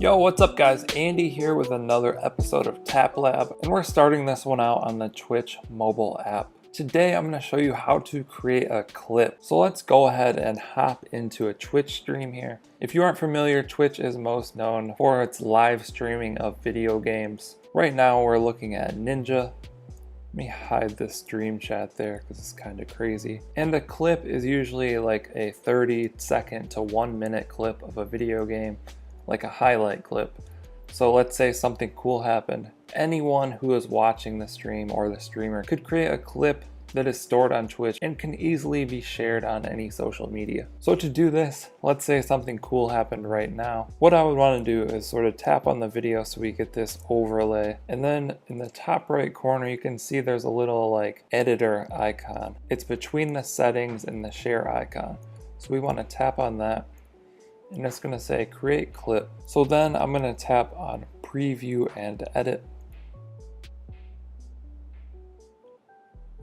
Yo, what's up guys? Andy here with another episode of Tap Lab, and we're starting this one out on the Twitch mobile app. Today I'm going to show you how to create a clip. So let's go ahead and hop into a Twitch stream here. If you aren't familiar, Twitch is most known for its live streaming of video games. Right now we're looking at Ninja. Let me hide this stream chat there because it's kind of crazy. And a clip is usually like a 30-second to 1 minute clip of a video game, like a highlight clip. So let's say something cool happened. Anyone who is watching the stream or the streamer could create a clip that is stored on Twitch and can easily be shared on any social media. So to do this, let's say something cool happened right now. What I would want to do is sort of tap on the video so we get this overlay. And then in the top right corner, you can see there's a little like editor icon. It's between the settings and the share icon. So we want to tap on that. And it's going to say create clip. So then I'm going to tap on preview and edit.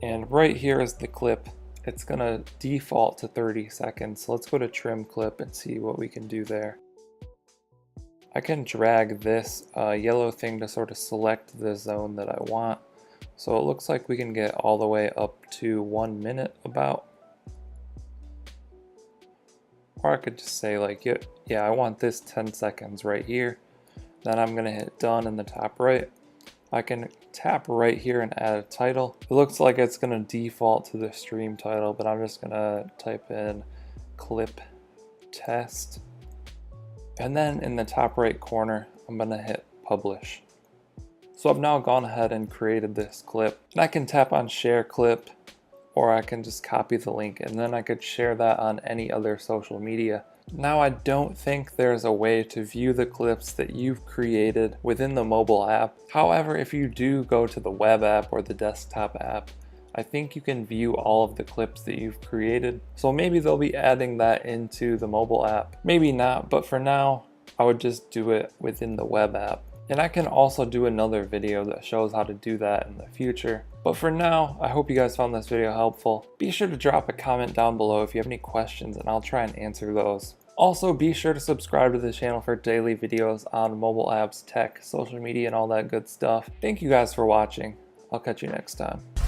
And right here is the clip. It's going to default to 30 seconds. So let's go to trim clip and see what we can do there. I can drag this yellow thing to sort of select the zone that I want. So it looks like we can get all the way up to 1 minute about. Or I could just say like, yeah, I want this 10 seconds right here. Then I'm gonna hit done in the top right. I can tap right here and add a title. It looks like it's gonna default to the stream title, but I'm just gonna type in clip test. And then in the top right corner, I'm gonna hit publish. So I've now gone ahead and created this clip. And I can tap on share clip, or I can just copy the link and then I could share that on any other social media. Now I don't think there's a way to view the clips that you've created within the mobile app. However, if you do go to the web app or the desktop app, I think you can view all of the clips that you've created. So maybe they'll be adding that into the mobile app. Maybe not, but for now, I would just do it within the web app. And I can also do another video that shows how to do that in the future. But for now, I hope you guys found this video helpful. Be sure to drop a comment down below if you have any questions and I'll try and answer those. Also, be sure to subscribe to the channel for daily videos on mobile apps, tech, social media, and all that good stuff. Thank you guys for watching. I'll catch you next time.